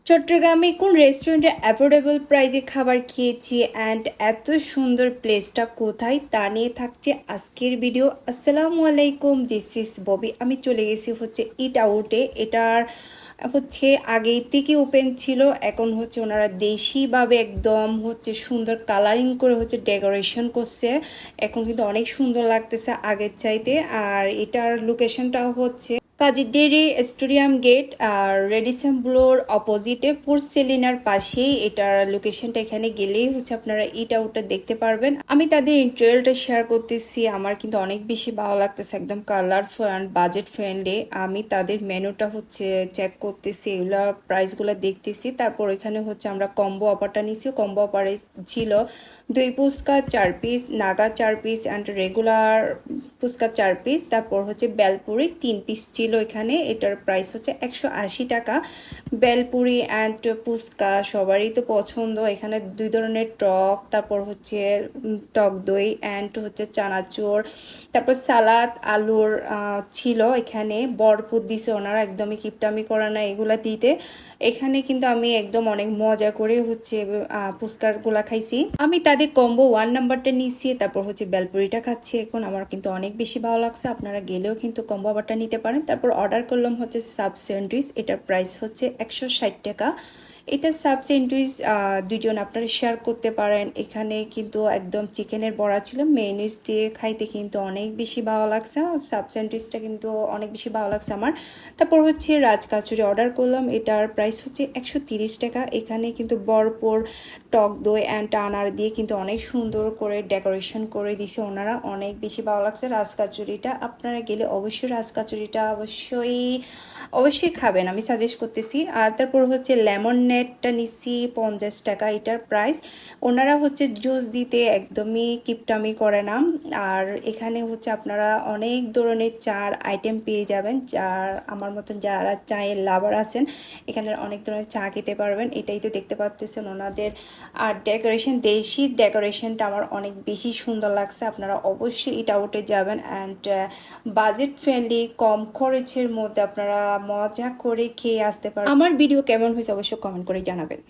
চট্টগ্রামে কোন রেস্টুরেন্টে অ্যাফোর্ডেবল প্রাইসে খাবার খেয়েছি অ্যান্ড এত সুন্দর প্লেসটা কোথায় তা নিয়ে থাকছে আজকের ভিডিও। আসসালামু আলাইকুম, দিস ইজ ববি। আমি চলে গেছি হচ্ছে ইট আউটে। এটার হচ্ছে আগেই থেকে ওপেন ছিল, এখন হচ্ছে ওনারা দেশিভাবে একদম হচ্ছে সুন্দর কালারিং করে হচ্ছে ডেকোরেশন করছে। এখন কিন্তু অনেক সুন্দর লাগতেছে আগের চাইতে। আর এটার লোকেশনটাও হচ্ছে কাজী ডেরি স্টেডিয়াম গেট আর রেডিসন ব্লোর অপোজিটে পোর্সেলিনার পাশেই এটার লোকেশনটা। এখানে গেলেই হচ্ছে আপনারা ইট আউটটা দেখতে পারবেন। আমি তাদের ইন্টেরিয়রটা শেয়ার করতেছি, আমার কিন্তু অনেক বেশি ভালো লাগতেছে, একদম কালারফুল অ্যান্ড বাজেট ফ্রেন্ডলি। আমি তাদের মেনুটা হচ্ছে চেক করতেছি, এগুলো প্রাইসগুলো দেখতেছি। তারপর এখানে হচ্ছে আমরা কম্বো অফারটা নিছি। কম্বো অফারে ছিল 2 fuchka 4 piece, Naga 4 piece and regular fuchka 4 piece, তারপর হচ্ছে বেলপুরি 3 পিস ছিল এখানে। এটার প্রাইস হচ্ছে 180 টাকা। বেলপুরি অ্যান্ড ফুচকা সবারই তো পছন্দ। এখানে 2 ধরনের টক, তারপর হচ্ছে টক দই অ্যান্ড হচ্ছে চানাচুর, তারপর সালাদ আলুর ছিল। এখানে বরপুর দিছে ওনারা, একদমই কিপটামি করা না এগুলা দিতে। এখানে কিন্তু আমি একদম অনেক মজা করে হচ্ছে ফুচকারগুলা খাইছি। আমি তাদের কম্বো 1 নাম্বারটা নিচ্ছি, তারপর হচ্ছে বেলপুরিটা খাচ্ছি। এখন আমার কিন্তু অনেক বেশি ভালো লাগছে, আপনারা গেলেও কিন্তু কম্বো অফারটা নিতে পারেন। তারপর অর্ডার করলাম হচ্ছে সাব স্যান্ডউইচ, এটার প্রাইস হচ্ছে 160 টাকা। এটা সাব স্যান্ডউইচ দুজন আপনারা শেয়ার করতে পারেন। এখানে কিন্তু একদম চিকেনের বড়া ছিল, মেয়োনিজ দিয়ে খাইতে কিন্তু অনেক বেশি ভালো লাগছে। সাব স্যান্ডউইচটা কিন্তু অনেক বেশি ভালো লাগছে আমার। তারপর হচ্ছে রাজকাচুরি অর্ডার করলাম, এটার প্রাইস হচ্ছে 130 টাকা। এখানে কিন্তু ভরপুর টক দই অ্যান্ড আনার দিয়ে কিন্তু অনেক সুন্দর করে ডেকোরেশন করে দিছে ওনারা, অনেক বেশি ভালো লাগছে রাজকাচুরিটা। আপনারা গেলে অবশ্যই রাজকাচুরিটা অবশ্যই খাবেন, আমি সাজেস্ট করতেছি। আর তারপর হচ্ছে লেমন নেটটা নিচ্ছি 50 টাকা এটার প্রাইস। ওনারা হচ্ছে জুস দিতে একদমই কিপটামি করে না। আর এখানে হচ্ছে আপনারা অনেক ধরনের চার আইটেম পেয়ে যাবেন, যার আমার মতন যারা চায়ের লাভার আছেন এখানে অনেক ধরনের চা খেতে পারবেন। এটাই তো দেখতে পাচ্ছেন ওনাদের। আর ডেকোরেশন, দেশি ডেকোরেশনটা আমার অনেক বেশি সুন্দর লাগছে। আপনারা অবশ্যই এটা আউটে যাবেন অ্যান্ড বাজেট ফ্রেন্ডলি, কম খরচের মধ্যে আপনারা মজা করে খেয়ে আসতে পারেন। আমার ভিডিও কেমন হয়েছে অবশ্যই কমেন্ট করে জানাবেন।